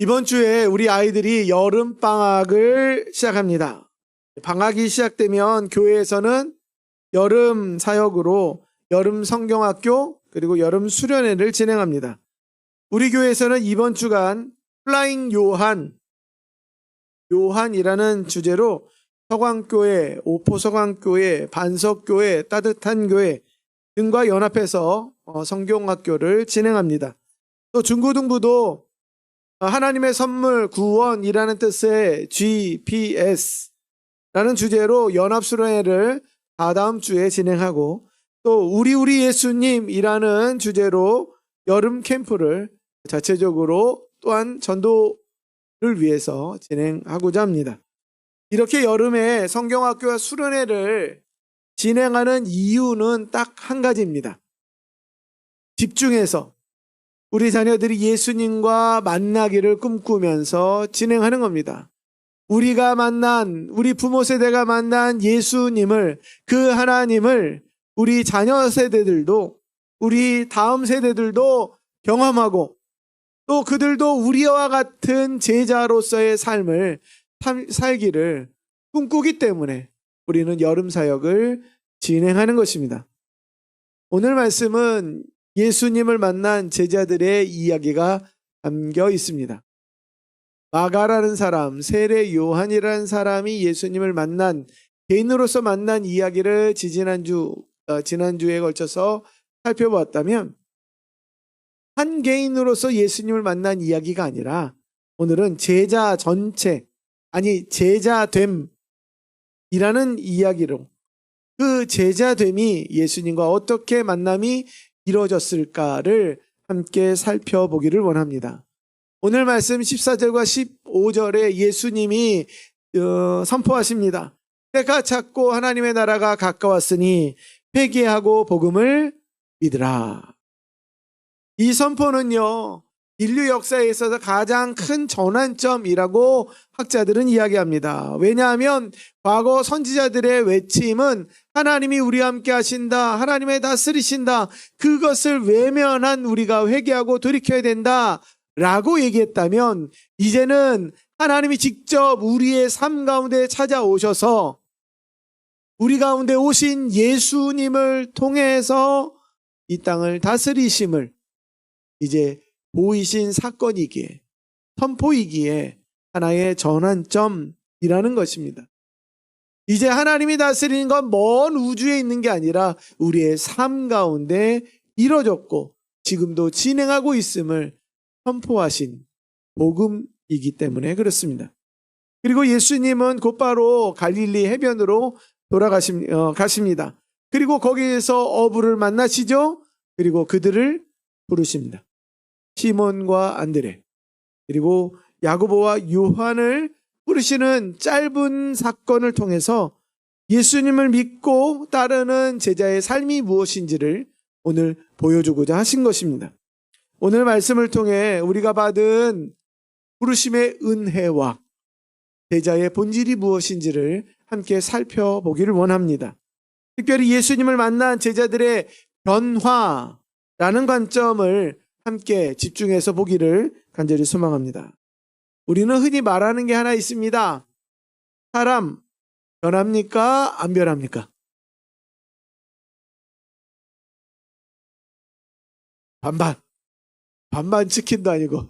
이번 주에 우리 아이들이 여름방학을 시작합니다. 방학이 시작되면 교회에서는 여름 사역으로 여름 성경학교 그리고 여름 수련회를 진행합니다. 우리 교회에서는 이번 주간 플라잉 요한이라는 주제로 서광교회, 오포서광교회, 반석교회, 따뜻한 교회 등과 연합해서 성경학교를 진행합니다. 또 중고등부도 하나님의 선물 구원이라는 뜻의 GPS라는 주제로 연합수련회를 다다음 주에 진행하고, 또 우리 예수님이라는 주제로 여름 캠프를 자체적으로 또한 전도를 위해서 진행하고자 합니다. 이렇게 여름에 성경학교와 수련회를 진행하는 이유는 딱 한 가지입니다. 집중해서 우리 자녀들이 예수님과 만나기를 꿈꾸면서 진행하는 겁니다. 우리가 만난, 우리 부모 세대가 만난 예수님을, 그 하나님을 우리 자녀 세대들도, 우리 다음 세대들도 경험하고, 또 그들도 우리와 같은 제자로서의 삶을 살기를 꿈꾸기 때문에 우리는 여름 사역을 진행하는 것입니다. 오늘 말씀은 예수님을 만난 제자들의 이야기가 담겨 있습니다. 마가라는 사람, 세례 요한이라는 사람이 예수님을 만난, 개인으로서 만난 이야기를 지난주에 걸쳐서 살펴보았다면, 한 개인으로서 예수님을 만난 이야기가 아니라 오늘은 제자 전체, 제자됨이라는 이야기로 그 제자됨이 예수님과 어떻게 만남이 이루어졌을까를 함께 살펴보기를 원합니다. 오늘 말씀 14절과 15절에 예수님이 선포하십니다. 때가 찼고 하나님의 나라가 가까웠으니 회개하고 복음을 믿으라. 이 선포는요, 인류 역사에 있어서 가장 큰 전환점이라고 학자들은 이야기합니다. 왜냐하면 과거 선지자들의 외침은 하나님이 우리와 함께 하신다, 하나님의 다스리신다, 그것을 외면한 우리가 회개하고 돌이켜야 된다 라고 얘기했다면, 이제는 하나님이 직접 우리의 삶 가운데 찾아오셔서 우리 가운데 오신 예수님을 통해서 이 땅을 다스리심을 이제 보이신 사건이기에, 선포이기에 하나의 전환점이라는 것입니다. 이제 하나님이 다스리는 건 먼 우주에 있는 게 아니라 우리의 삶 가운데 이루어졌고 지금도 진행하고 있음을 선포하신 복음이기 때문에 그렇습니다. 그리고 예수님은 곧바로 갈릴리 해변으로 가십니다. 그리고 거기에서 어부를 만나시죠. 그리고 그들을 부르십니다. 시몬과 안드레, 그리고 야고보와 요한을 부르시는 짧은 사건을 통해서 예수님을 믿고 따르는 제자의 삶이 무엇인지를 오늘 보여주고자 하신 것입니다. 오늘 말씀을 통해 우리가 받은 부르심의 은혜와 제자의 본질이 무엇인지를 함께 살펴보기를 원합니다. 특별히 예수님을 만난 제자들의 변화라는 관점을 함께 집중해서 보기를 간절히 소망합니다. 우리는 흔히 말하는 게 하나 있습니다. 사람 변합니까? 안 변합니까? 반반 치킨도 아니고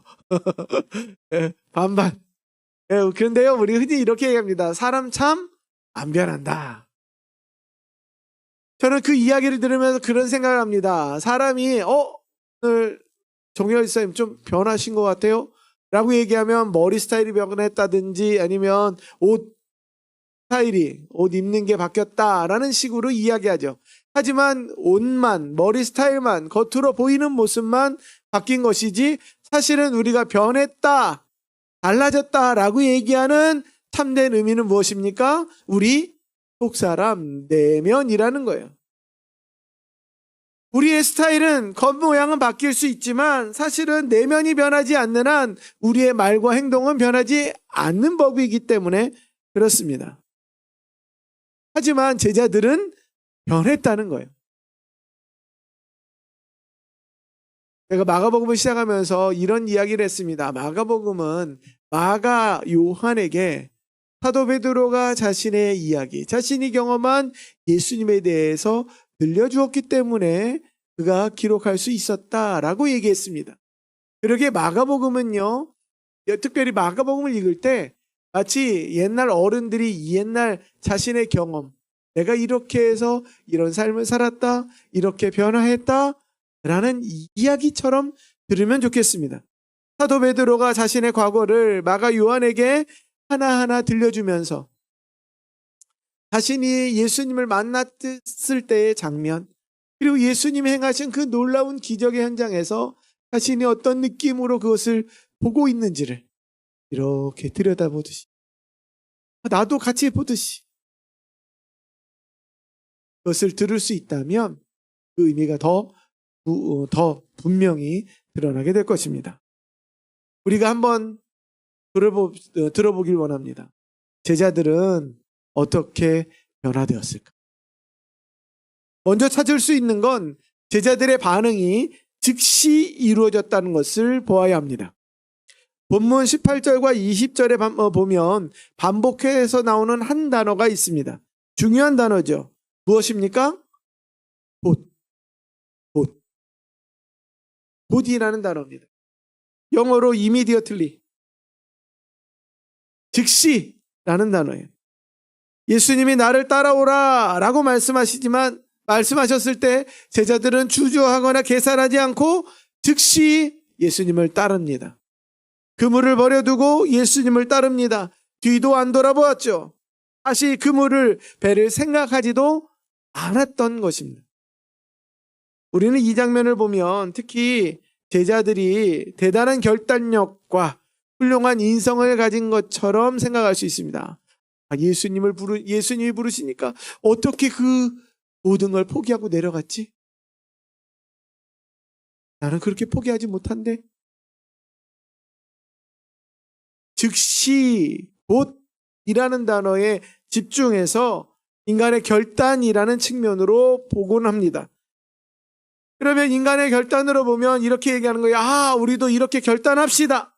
반반. 그런데요, 우리 흔히 이렇게 얘기합니다. 사람 참 안 변한다. 저는 그 이야기를 들으면서 그런 생각을 합니다. 사람이 오늘 정열 목사님 좀 변하신 것 같아요 라고 얘기하면 머리 스타일이 변했다든지 아니면 옷 입는 게 바뀌었다라는 식으로 이야기하죠. 하지만 옷만, 머리 스타일만, 겉으로 보이는 모습만 바뀐 것이지 사실은 우리가 변했다, 달라졌다라고 얘기하는 참된 의미는 무엇입니까? 우리 속사람 내면이라는 거예요. 우리의 스타일은 겉모양은 바뀔 수 있지만 사실은 내면이 변하지 않는 한 우리의 말과 행동은 변하지 않는 법이기 때문에 그렇습니다. 하지만 제자들은 변했다는 거예요. 제가 마가복음을 시작하면서 이런 이야기를 했습니다. 마가복음은 마가 요한에게 사도 베드로가 자신의 이야기, 자신이 경험한 예수님에 대해서 들려주었기 때문에 그가 기록할 수 있었다라고 얘기했습니다. 그러게 마가복음은요, 특별히 마가복음을 읽을 때 마치 옛날 어른들이 옛날 자신의 경험, 내가 이렇게 해서 이런 삶을 살았다, 이렇게 변화했다 라는 이야기처럼 들으면 좋겠습니다. 사도 베드로가 자신의 과거를 마가 요한에게 하나하나 들려주면서 자신이 예수님을 만났을 때의 장면, 그리고 예수님이 행하신 그 놀라운 기적의 현장에서 자신이 어떤 느낌으로 그것을 보고 있는지를 이렇게 들여다보듯이, 나도 같이 보듯이 그것을 들을 수 있다면 그 의미가 더 분명히 드러나게 될 것입니다. 우리가 한번 들어보길 원합니다. 제자들은 어떻게 변화되었을까? 먼저 찾을 수 있는 건 제자들의 반응이 즉시 이루어졌다는 것을 보아야 합니다. 본문 18절과 20절에 보면 반복해서 나오는 한 단어가 있습니다. 중요한 단어죠. 무엇입니까? 곧. 곧이라는 단어입니다. 영어로 immediately, 즉시라는 단어예요. 예수님이 나를 따라오라 라고 말씀하셨을 때 제자들은 주저하거나 계산하지 않고 즉시 예수님을 따릅니다. 그물을 버려두고 예수님을 따릅니다. 뒤도 안 돌아보았죠. 다시 배를 생각하지도 않았던 것입니다. 우리는 이 장면을 보면 특히 제자들이 대단한 결단력과 훌륭한 인성을 가진 것처럼 생각할 수 있습니다. 예수님이 부르시니까 어떻게 그 모든 걸 포기하고 내려갔지? 나는 그렇게 포기하지 못한데. 즉시, 곧이라는 단어에 집중해서 인간의 결단이라는 측면으로 보곤 합니다. 그러면 인간의 결단으로 보면 이렇게 얘기하는 거예요. 우리도 이렇게 결단합시다.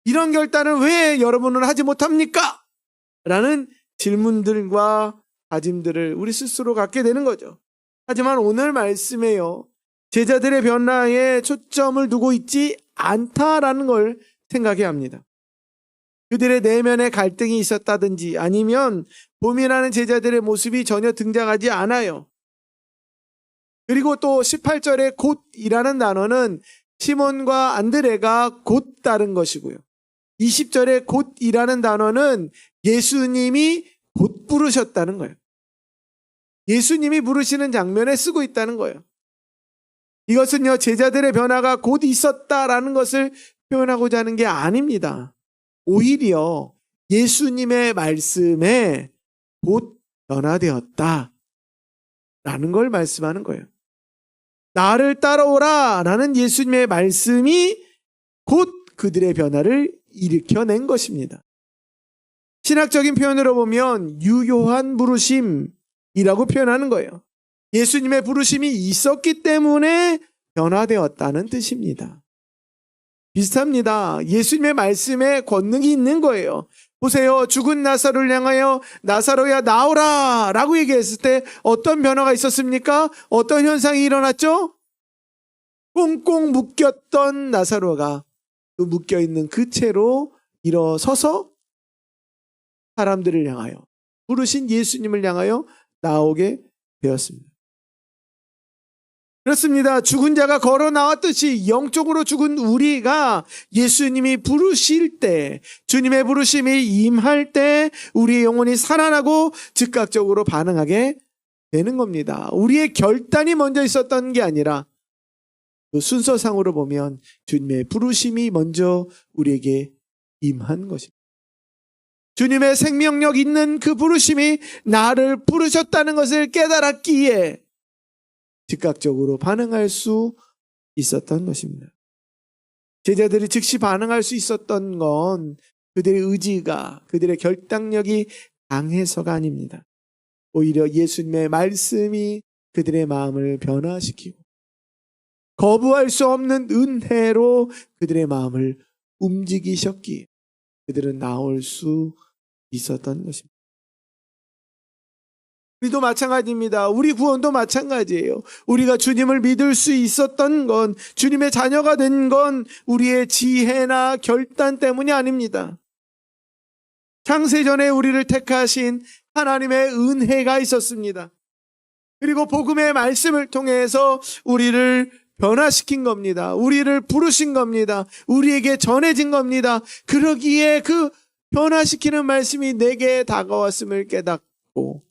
이런 결단을 왜 여러분은 하지 못합니까? 라는 질문들과 다짐들을 우리 스스로 갖게 되는 거죠. 하지만 오늘 말씀에요, 제자들의 변화에 초점을 두고 있지 않다라는 걸 생각해야 합니다. 그들의 내면에 갈등이 있었다든지 아니면 고민하는 제자들의 모습이 전혀 등장하지 않아요. 그리고 또 18절에 곧이라는 단어는 시몬과 안드레가 곧 따른 것이고요. 20절에 곧이라는 단어는 예수님이 곧 부르셨다는 거예요. 예수님이 부르시는 장면에 쓰고 있다는 거예요. 이것은요, 제자들의 변화가 곧 있었다라는 것을 표현하고자 하는 게 아닙니다. 오히려 예수님의 말씀에 곧 변화되었다라는 걸 말씀하는 거예요. 나를 따라오라 라는 예수님의 말씀이 곧 그들의 변화를 일으켜낸 것입니다. 신학적인 표현으로 보면 유효한 부르심이라고 표현하는 거예요. 예수님의 부르심이 있었기 때문에 변화되었다는 뜻입니다. 비슷합니다. 예수님의 말씀에 권능이 있는 거예요. 보세요. 죽은 나사로를 향하여 나사로야 나오라 라고 얘기했을 때 어떤 변화가 있었습니까? 어떤 현상이 일어났죠? 꽁꽁 묶였던 나사로가 그 묶여있는 그 채로 일어서서 사람들을 향하여, 부르신 예수님을 향하여 나오게 되었습니다. 그렇습니다. 죽은 자가 걸어 나왔듯이 영적으로 죽은 우리가 예수님이 부르실 때, 주님의 부르심이 임할 때 우리의 영혼이 살아나고 즉각적으로 반응하게 되는 겁니다. 우리의 결단이 먼저 있었던 게 아니라 그 순서상으로 보면 주님의 부르심이 먼저 우리에게 임한 것입니다. 주님의 생명력 있는 그 부르심이 나를 부르셨다는 것을 깨달았기에 즉각적으로 반응할 수 있었던 것입니다. 제자들이 즉시 반응할 수 있었던 건 그들의 의지가, 그들의 결단력이 강해서가 아닙니다. 오히려 예수님의 말씀이 그들의 마음을 변화시키고 거부할 수 없는 은혜로 그들의 마음을 움직이셨기에 그들은 나올 수 있었던 것입니다. 우리도 마찬가지입니다. 우리 구원도 마찬가지예요. 우리가 주님을 믿을 수 있었던 건, 주님의 자녀가 된 건 우리의 지혜나 결단 때문이 아닙니다. 창세전에 우리를 택하신 하나님의 은혜가 있었습니다. 그리고 복음의 말씀을 통해서 우리를 변화시킨 겁니다. 우리를 부르신 겁니다. 우리에게 전해진 겁니다. 그러기에 그 변화시키는 말씀이 내게 다가왔음을 깨닫고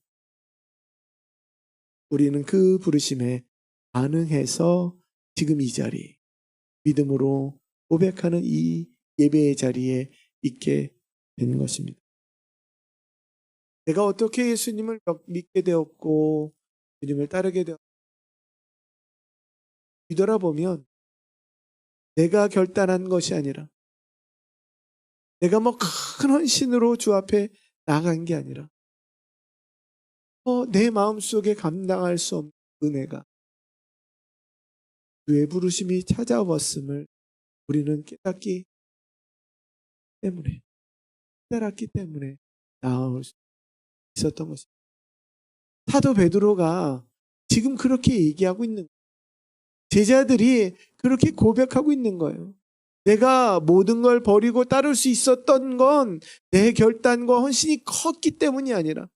우리는 그 부르심에 반응해서 지금 이 자리, 믿음으로 고백하는 이 예배의 자리에 있게 된 것입니다. 내가 어떻게 예수님을 믿게 되었고 주님을 따르게 되었고 뒤돌아보면 내가 결단한 것이 아니라 내가 큰 헌신으로 주 앞에 나간 게 아니라 내 마음속에 감당할 수 없는 은혜가 주의 부르심이 찾아왔음을 우리는 깨달았기 때문에 나올 수 있었던 것입니다. 사도 베드로가 지금 그렇게 얘기하고 있는 거예요. 제자들이 그렇게 고백하고 있는 거예요. 내가 모든 걸 버리고 따를 수 있었던 건 내 결단과 헌신이 컸기 때문이 아니라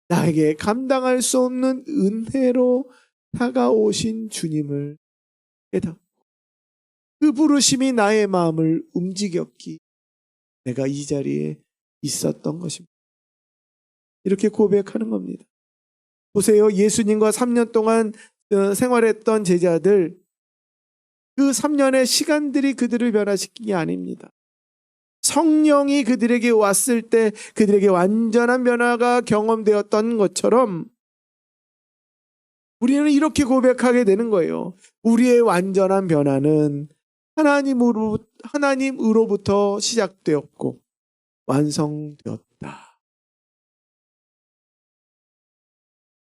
나에게 감당할 수 없는 은혜로 다가오신 주님을 깨닫고 그 부르심이 나의 마음을 움직였기 내가 이 자리에 있었던 것입니다. 이렇게 고백하는 겁니다. 보세요. 예수님과 3년 동안 생활했던 제자들, 그 3년의 시간들이 그들을 변화시킨 게 아닙니다. 성령이 그들에게 왔을 때 그들에게 완전한 변화가 경험되었던 것처럼 우리는 이렇게 고백하게 되는 거예요. 우리의 완전한 변화는 하나님으로부터 시작되었고 완성되었다.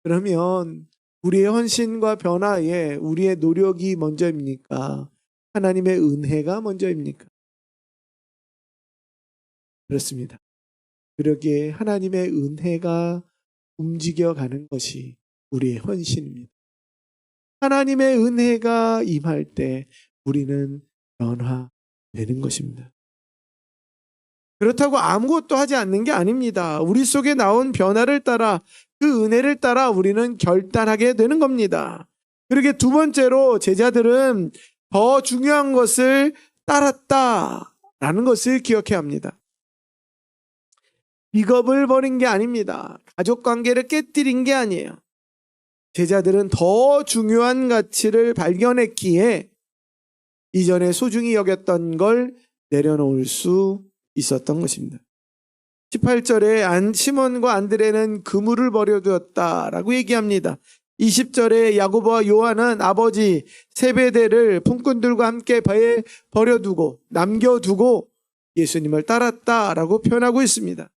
그러면 우리의 헌신과 변화에 우리의 노력이 먼저입니까? 하나님의 은혜가 먼저입니까? 그렇습니다. 그러기에 하나님의 은혜가 움직여가는 것이 우리의 헌신입니다. 하나님의 은혜가 임할 때 우리는 변화되는 것입니다. 그렇다고 아무것도 하지 않는 게 아닙니다. 우리 속에 나온 변화를 따라 그 은혜를 따라 우리는 결단하게 되는 겁니다. 그러게 두 번째로 제자들은 더 중요한 것을 따랐다라는 것을 기억해야 합니다. 직업을 버린 게 아닙니다. 가족관계를 깨뜨린 게 아니에요. 제자들은 더 중요한 가치를 발견했기에 이전에 소중히 여겼던 걸 내려놓을 수 있었던 것입니다. 18절에 시몬과 안드레는 그물을 버려두었다라고 얘기합니다. 20절에 야고보와 요한은 아버지 세베대를 품꾼들과 함께 배에 남겨두고 예수님을 따랐다라고 표현하고 있습니다.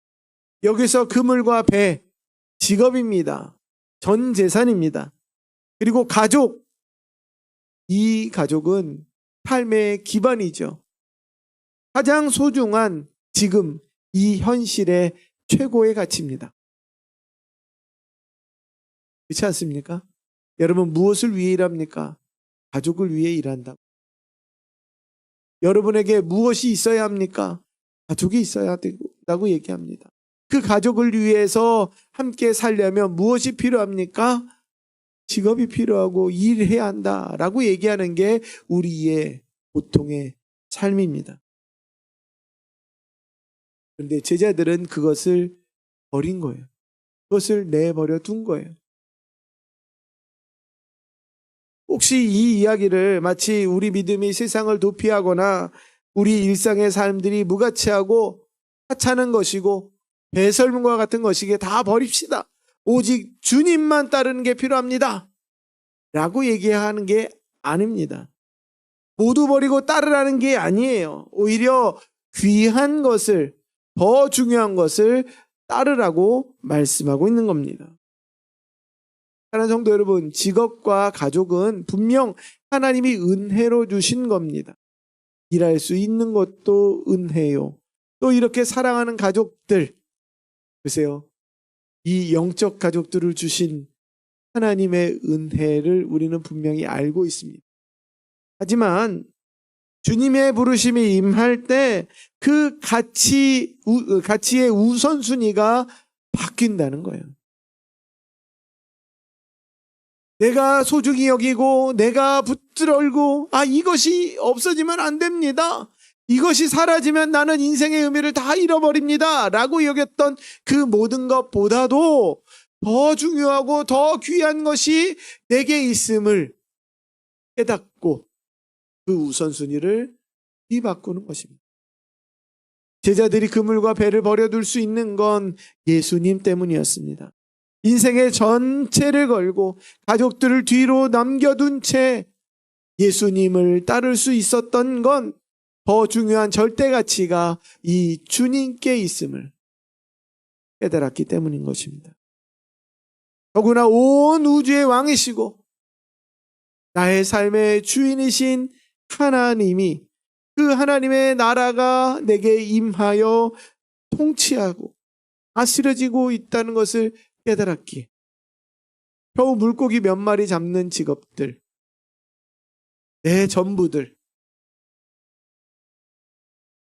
여기서 그물과 배, 직업입니다. 전 재산입니다. 그리고 가족, 이 가족은 삶의 기반이죠. 가장 소중한 지금 이 현실의 최고의 가치입니다. 그렇지 않습니까? 여러분 무엇을 위해 일합니까? 가족을 위해 일한다. 여러분에게 무엇이 있어야 합니까? 가족이 있어야 된다고 얘기합니다. 그 가족을 위해서 함께 살려면 무엇이 필요합니까? 직업이 필요하고 일해야 한다라고 얘기하는 게 우리의 보통의 삶입니다. 그런데 제자들은 그것을 버린 거예요. 그것을 내버려 둔 거예요. 혹시 이 이야기를 마치 우리 믿음이 세상을 도피하거나 우리 일상의 삶들이 무가치하고 하찮은 것이고 배설물과 같은 것이기에 다 버립시다. 오직 주님만 따르는 게 필요합니다. 라고 얘기하는 게 아닙니다. 모두 버리고 따르라는 게 아니에요. 오히려 귀한 것을, 더 중요한 것을 따르라고 말씀하고 있는 겁니다. 사랑하는 성도 여러분, 직업과 가족은 분명 하나님이 은혜로 주신 겁니다. 일할 수 있는 것도 은혜요. 또 이렇게 사랑하는 가족들, 보세요. 이 영적 가족들을 주신 하나님의 은혜를 우리는 분명히 알고 있습니다. 하지만 주님의 부르심이 임할 때 그 가치의 우선순위가 바뀐다는 거예요. 내가 소중히 여기고 내가 붙들고 이것이 없어지면 안 됩니다. 이것이 사라지면 나는 인생의 의미를 다 잃어버립니다. 라고 여겼던 그 모든 것보다도 더 중요하고 더 귀한 것이 내게 있음을 깨닫고 그 우선순위를 뒤바꾸는 것입니다. 제자들이 그물과 배를 버려둘 수 있는 건 예수님 때문이었습니다. 인생의 전체를 걸고 가족들을 뒤로 남겨둔 채 예수님을 따를 수 있었던 건 더 중요한 절대 가치가 이 주님께 있음을 깨달았기 때문인 것입니다. 더구나 온 우주의 왕이시고 나의 삶의 주인이신 하나님이, 그 하나님의 나라가 내게 임하여 통치하고 다스려지고 있다는 것을 깨달았기에 겨우 물고기 몇 마리 잡는 직업들, 내 전부들,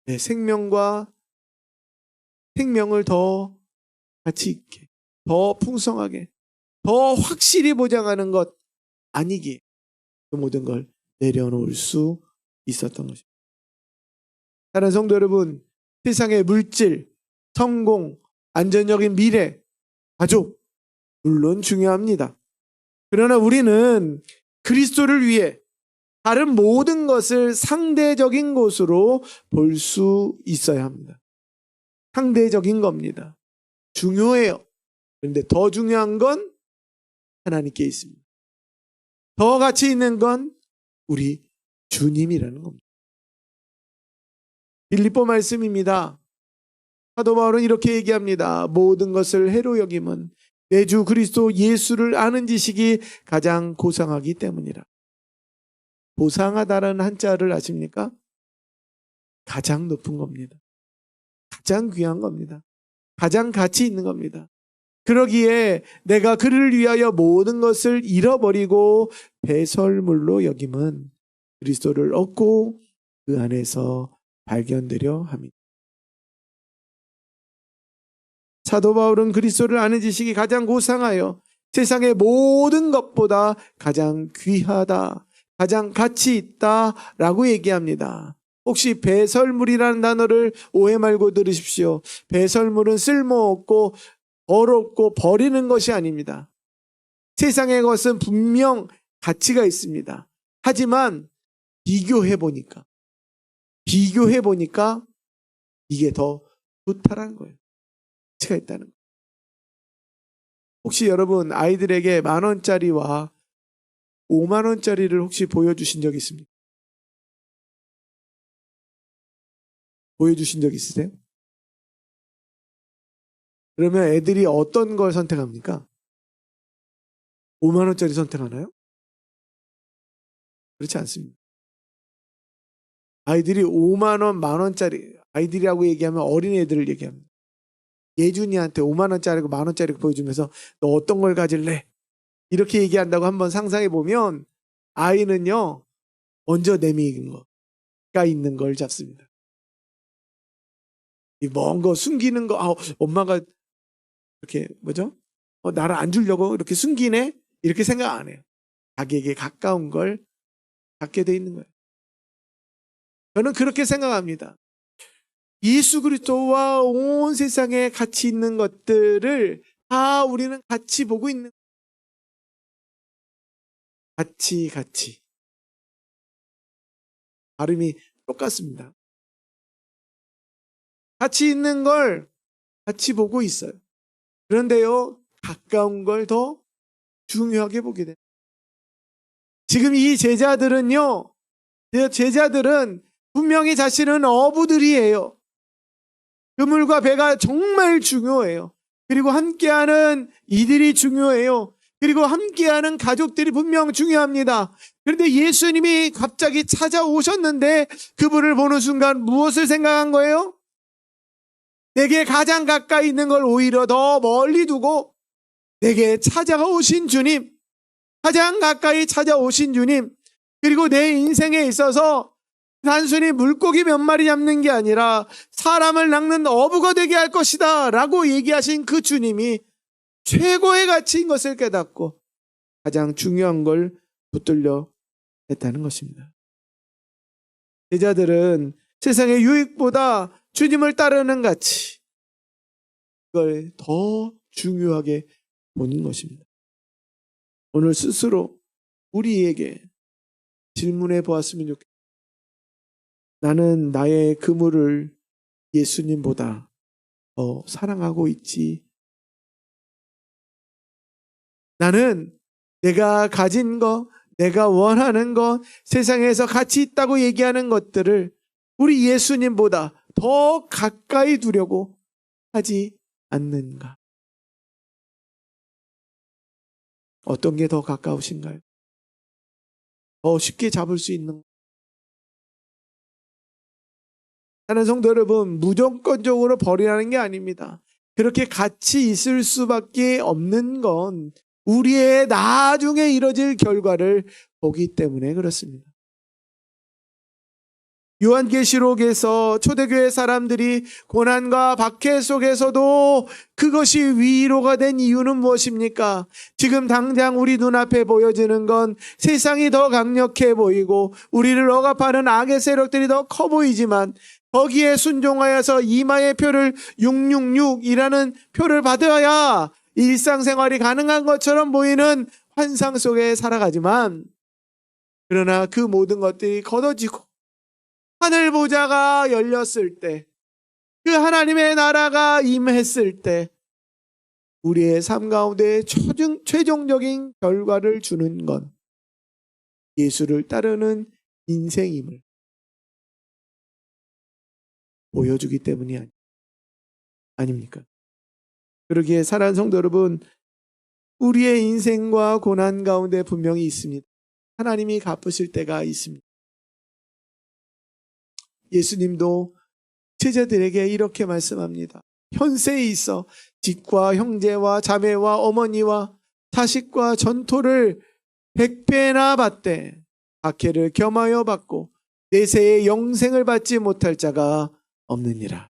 내 생명을 더 가치 있게, 더 풍성하게, 더 확실히 보장하는 것 아니기에 그 모든 걸 내려놓을 수 있었던 것입니다. 사랑하는 성도 여러분, 세상의 물질, 성공, 안전적인 미래, 가족 물론 중요합니다. 그러나 우리는 그리스도를 위해 다른 모든 것을 상대적인 것으로 볼 수 있어야 합니다. 상대적인 겁니다. 중요해요. 그런데 더 중요한 건 하나님께 있습니다. 더 가치 있는 건 우리 주님이라는 겁니다. 빌립보 말씀입니다. 사도 바울은 이렇게 얘기합니다. 모든 것을 해로 여김은 내 주 그리스도 예수를 아는 지식이 가장 고상하기 때문이라. 고상하다는 한자를 아십니까? 가장 높은 겁니다. 가장 귀한 겁니다. 가장 가치 있는 겁니다. 그러기에 내가 그를 위하여 모든 것을 잃어버리고 배설물로 여김은 그리스도를 얻고 그 안에서 발견되려 합니다. 사도 바울은 그리스도를 아는 지식이 가장 고상하여 세상의 모든 것보다 가장 귀하다, 가장 가치 있다라고 얘기합니다. 혹시 배설물이라는 단어를 오해 말고 들으십시오. 배설물은 쓸모없고 더럽고 버리는 것이 아닙니다. 세상의 것은 분명 가치가 있습니다. 하지만 비교해보니까 이게 더 좋다라는 거예요. 가치가 있다는 거예요. 혹시 여러분 아이들에게 10,000원짜리와 50,000원짜리를 혹시 보여주신 적 있습니까? 보여주신 적 있으세요? 그러면 애들이 어떤 걸 선택합니까? 50,000원짜리 선택하나요? 그렇지 않습니다. 아이들이 50,000원, 10,000원짜리, 아이들이라고 얘기하면 어린애들을 얘기합니다. 예준이한테 50,000원짜리고 10,000원짜리 보여주면서 너 어떤 걸 가질래? 이렇게 얘기한다고 한번 상상해 보면 아이는요, 먼저 내미는 거가 있는 걸 잡습니다. 이 먼 거 숨기는 거, 엄마가 이렇게 나를 안 주려고 이렇게 숨기네? 이렇게 생각 안 해요. 자기에게 가까운 걸 갖게 돼 있는 거예요. 저는 그렇게 생각합니다. 예수 그리스도와 온 세상에 가치 있는 것들을 다 우리는 같이 보고 있는 같이 발음이 똑같습니다. 가치 있는 걸 같이 보고 있어요. 그런데요, 가까운 걸 더 중요하게 보게 돼요. 지금 이 제자들은 분명히 자신은 어부들이에요. 그물과 배가 정말 중요해요. 그리고 함께하는 이들이 중요해요. 그리고 함께하는 가족들이 분명 중요합니다. 그런데 예수님이 갑자기 찾아오셨는데 그분을 보는 순간 무엇을 생각한 거예요? 내게 가장 가까이 있는 걸 오히려 더 멀리 두고 내게 찾아오신 주님, 가장 가까이 찾아오신 주님, 그리고 내 인생에 있어서 단순히 물고기 몇 마리 잡는 게 아니라 사람을 낚는 어부가 되게 할 것이다 라고 얘기하신 그 주님이 최고의 가치인 것을 깨닫고 가장 중요한 걸 붙들려 했다는 것입니다. 제자들은 세상의 유익보다 주님을 따르는 가치, 그걸 더 중요하게 보는 것입니다. 오늘 스스로 우리에게 질문해 보았으면 좋겠습니다. 나는 나의 그물을 예수님보다 더 사랑하고 있지. 나는 내가 가진 것, 내가 원하는 것, 세상에서 가치 있다고 얘기하는 것들을 우리 예수님보다 더 가까이 두려고 하지 않는가? 어떤 게 더 가까우신가요? 더 쉽게 잡을 수 있는? 하는 성도 여러분, 무조건적으로 버리라는 게 아닙니다. 그렇게 같이 있을 수밖에 없는 건 우리의 나중에 이뤄질 결과를 보기 때문에 그렇습니다. 요한계시록에서 초대교회 사람들이 고난과 박해 속에서도 그것이 위로가 된 이유는 무엇입니까? 지금 당장 우리 눈앞에 보여지는 건 세상이 더 강력해 보이고 우리를 억압하는 악의 세력들이 더 커 보이지만 거기에 순종하여서 이마의 표를 666이라는 표를 받아야 일상생활이 가능한 것처럼 보이는 환상 속에 살아가지만, 그러나 그 모든 것들이 걷어지고 하늘 보좌가 열렸을 때, 그 하나님의 나라가 임했을 때 우리의 삶 가운데 최종적인 결과를 주는 건 예수를 따르는 인생임을 보여주기 때문이 아닙니까? 그러기에 사랑하는 성도 여러분, 우리의 인생과 고난 가운데 분명히 있습니다. 하나님이 갚으실 때가 있습니다. 예수님도 제자들에게 이렇게 말씀합니다. 현세에 있어 집과 형제와 자매와 어머니와 자식과 전토를 100배나 받되 박해를 겸하여 받고 내세의 영생을 받지 못할 자가 없느니라.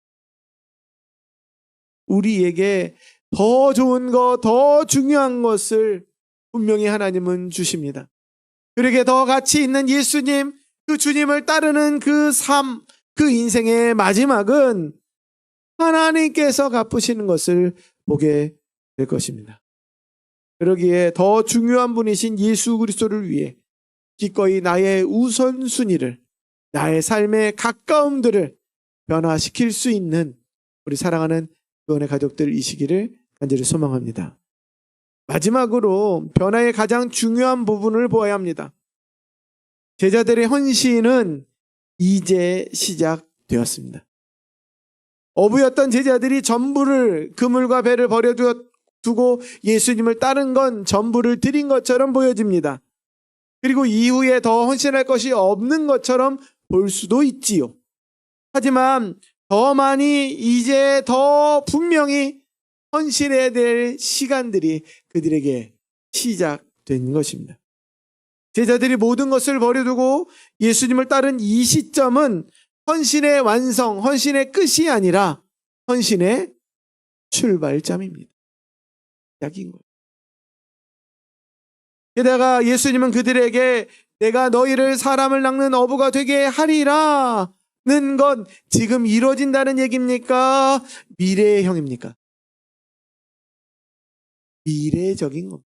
우리에게 더 좋은 것, 더 중요한 것을 분명히 하나님은 주십니다. 그러기에 더 가치 있는 예수님, 그 주님을 따르는 그 삶, 그 인생의 마지막은 하나님께서 갚으시는 것을 보게 될 것입니다. 그러기에 더 중요한 분이신 예수 그리스도를 위해 기꺼이 나의 우선순위를, 나의 삶의 가까움들을 변화시킬 수 있는 우리 사랑하는 구원의 가족들이시기를 간절히 소망합니다. 마지막으로 변화의 가장 중요한 부분을 보아야 합니다. 제자들의 헌신은 이제 시작되었습니다. 어부였던 제자들이 전부를, 그물과 배를 버려두고 예수님을 따른 건 전부를 드린 것처럼 보여집니다. 그리고 이후에 더 헌신할 것이 없는 것처럼 볼 수도 있지요. 하지만 더 많이, 이제 더 분명히 헌신해야 될 시간들이 그들에게 시작된 것입니다. 제자들이 모든 것을 버려두고 예수님을 따른 이 시점은 헌신의 완성, 헌신의 끝이 아니라 헌신의 출발점입니다. 시작인 거예요. 게다가 예수님은 그들에게 내가 너희를 사람을 낚는 어부가 되게 하리라 는 건 지금 이루어진다는 얘기입니까? 미래형입니까? 미래적인 겁니다.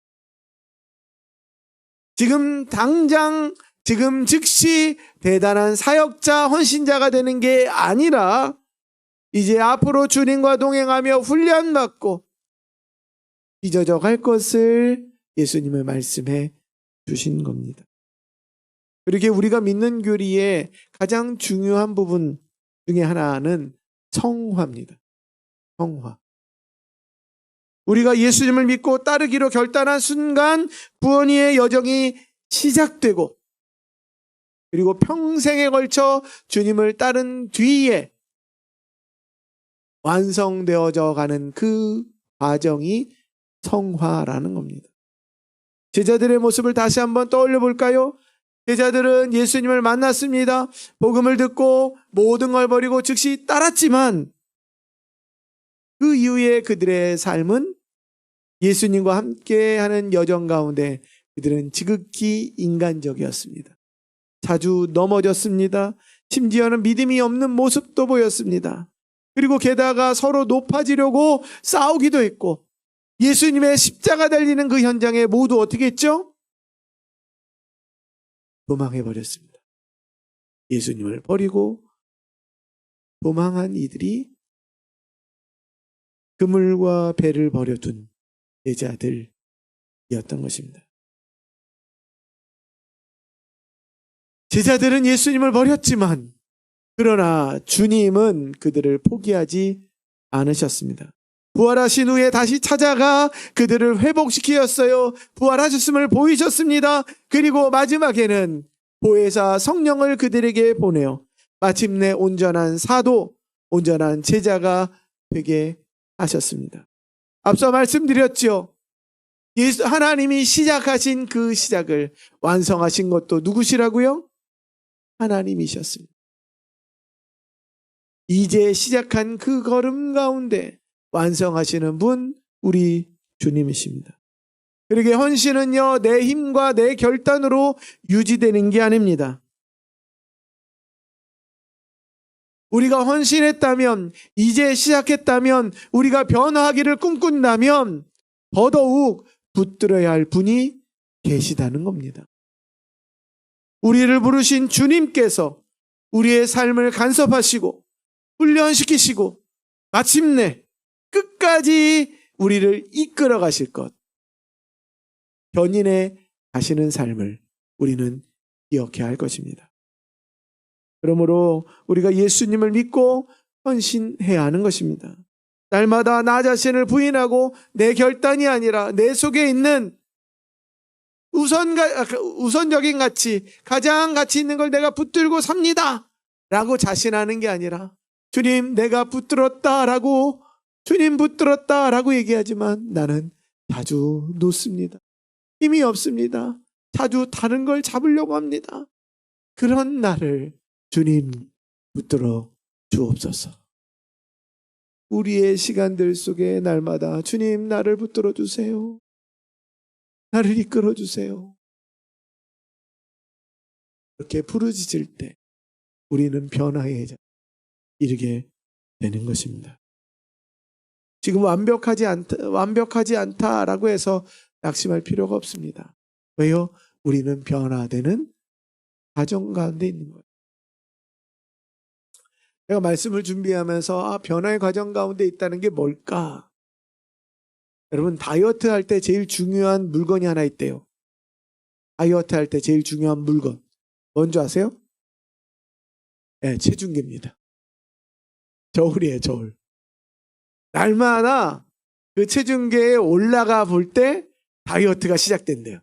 지금 당장, 지금 즉시 대단한 사역자, 헌신자가 되는 게 아니라 이제 앞으로 주님과 동행하며 훈련받고 빚어져 갈 것을 예수님은 말씀해 주신 겁니다. 그렇게 우리가 믿는 교리의 가장 중요한 부분 중에 하나는 성화입니다. 성화. 우리가 예수님을 믿고 따르기로 결단한 순간 구원의 여정이 시작되고, 그리고 평생에 걸쳐 주님을 따른 뒤에 완성되어져 가는 그 과정이 성화라는 겁니다. 제자들의 모습을 다시 한번 떠올려 볼까요? 제자들은 예수님을 만났습니다. 복음을 듣고 모든 걸 버리고 즉시 따랐지만 그 이후에 그들의 삶은 예수님과 함께하는 여정 가운데 그들은 지극히 인간적이었습니다. 자주 넘어졌습니다. 심지어는 믿음이 없는 모습도 보였습니다. 그리고 게다가 서로 높아지려고 싸우기도 했고, 예수님의 십자가 달리는 그 현장에 모두 어떻게 했죠? 도망해버렸습니다. 예수님을 버리고 도망한 이들이 그물과 배를 버려둔 제자들이었던 것입니다. 제자들은 예수님을 버렸지만 그러나 주님은 그들을 포기하지 않으셨습니다. 부활하신 후에 다시 찾아가 그들을 회복시키셨어요. 부활하셨음을 보이셨습니다. 그리고 마지막에는 보혜사 성령을 그들에게 보내어 마침내 온전한 사도, 온전한 제자가 되게 하셨습니다. 앞서 말씀드렸죠. 하나님이 시작하신 그 시작을 완성하신 것도 누구시라고요? 하나님이셨습니다. 이제 시작한 그 걸음 가운데 완성하시는 분, 우리 주님이십니다. 그러게 헌신은요, 내 힘과 내 결단으로 유지되는 게 아닙니다. 우리가 헌신했다면, 이제 시작했다면, 우리가 변화하기를 꿈꾼다면 더더욱 붙들어야 할 분이 계시다는 겁니다. 우리를 부르신 주님께서 우리의 삶을 간섭하시고 훈련시키시고 마침내 끝까지 우리를 이끌어 가실 것, 견인해 가시는 삶을 우리는 기억해야 할 것입니다. 그러므로 우리가 예수님을 믿고 헌신해야 하는 것입니다. 날마다 나 자신을 부인하고 내 결단이 아니라 내 속에 있는 우선적인 가치, 가장 가치 있는 걸 내가 붙들고 삽니다 라고 자신하는 게 아니라, 주님 내가 붙들었다라고, 주님 붙들었다라고 얘기하지만 나는 자주 놓습니다. 힘이 없습니다. 자주 다른 걸 잡으려고 합니다. 그런 나를 주님 붙들어 주옵소서. 우리의 시간들 속에 날마다 주님 나를 붙들어 주세요. 나를 이끌어 주세요. 이렇게 부르짖을 때 우리는 변화에 이르게 되는 것입니다. 지금 완벽하지 않다라고 해서 낙심할 필요가 없습니다. 왜요? 우리는 변화되는 과정 가운데 있는 거예요. 제가 말씀을 준비하면서 변화의 과정 가운데 있다는 게 뭘까? 여러분, 다이어트 할 때 제일 중요한 물건이 하나 있대요. 다이어트 할 때 제일 중요한 물건 뭔지 아세요? 네, 체중계입니다. 저울이에요, 저울. 날마다 그 체중계에 올라가 볼 때 다이어트가 시작된대요.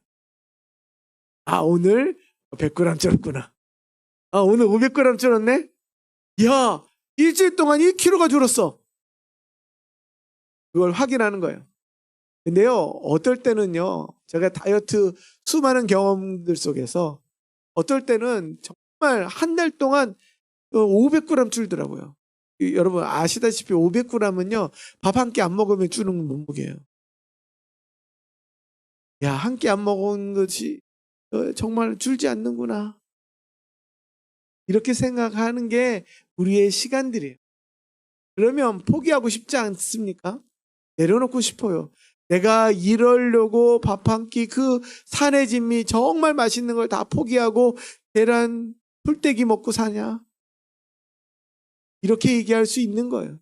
아, 오늘 100g 쪘구나. 아, 오늘 500g 쪘네? 야, 일주일 동안 1kg가 줄었어. 그걸 확인하는 거예요. 근데요, 어떨 때는요, 제가 다이어트 수많은 경험들 속에서 어떨 때는 정말 한 달 동안 500g 줄더라고요. 여러분 아시다시피 500g은요, 밥 한 끼 안 먹으면 주는 몸무게예요. 야, 한 끼 안 먹은 것이 정말 줄지 않는구나. 이렇게 생각하는 게 우리의 시간들이에요. 그러면 포기하고 싶지 않습니까? 내려놓고 싶어요. 내가 이러려고 밥 한 끼, 그 산의 진미 정말 맛있는 걸 다 포기하고 계란 풀떼기 먹고 사냐? 이렇게 얘기할 수 있는 거예요.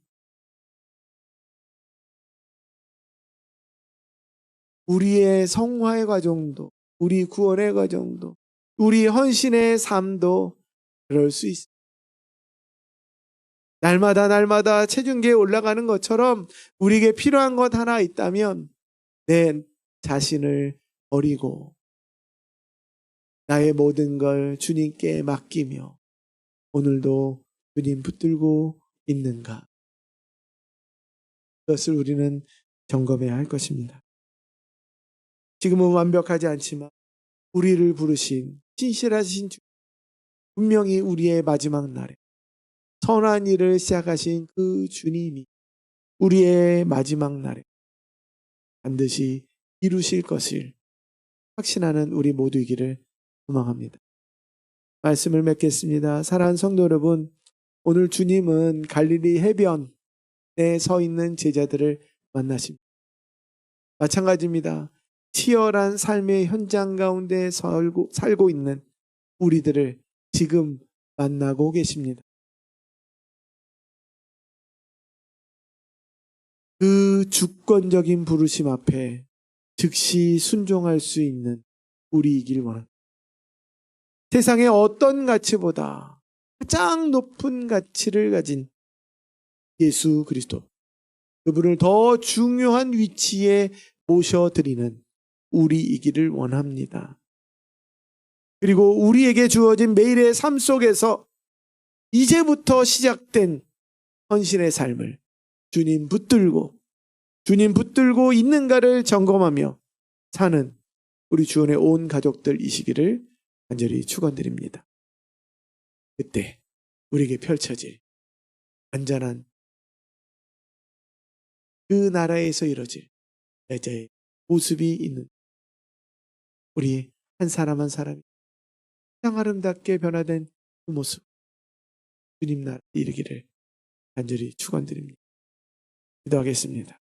우리의 성화의 과정도, 우리 구원의 과정도, 우리 헌신의 삶도 그럴 수 있습니다. 날마다 체중계에 올라가는 것처럼 우리에게 필요한 것 하나 있다면 내 자신을 버리고 나의 모든 걸 주님께 맡기며 오늘도 주님 붙들고 있는가? 그것을 우리는 점검해야 할 것입니다. 지금은 완벽하지 않지만 우리를 부르신 신실하신 주, 분명히 우리의 마지막 날에 선한 일을 시작하신 그 주님이 우리의 마지막 날에 반드시 이루실 것을 확신하는 우리 모두이기를 소망합니다. 말씀을 맺겠습니다. 사랑하는 성도 여러분, 오늘 주님은 갈릴리 해변에 서 있는 제자들을 만나십니다. 마찬가지입니다. 치열한 삶의 현장 가운데 살고 있는 우리들을 지금 만나고 계십니다. 그 주권적인 부르심 앞에 즉시 순종할 수 있는 우리이길 원합니다. 세상의 어떤 가치보다 가장 높은 가치를 가진 예수 그리스도, 그분을 더 중요한 위치에 모셔드리는 우리이기를 원합니다. 그리고 우리에게 주어진 매일의 삶 속에서 이제부터 시작된 헌신의 삶을 주님 붙들고 있는가를 점검하며 사는 우리 주원의 온 가족들이시기를 간절히 축원드립니다. 그때 우리에게 펼쳐질 안전한 그 나라에서 이뤄질 여자의 모습이 있는 우리 한 사람 한 사람이 가장 아름답게 변화된 그 모습, 주님 나라에 이르기를 간절히 축원드립니다. 기도하겠습니다.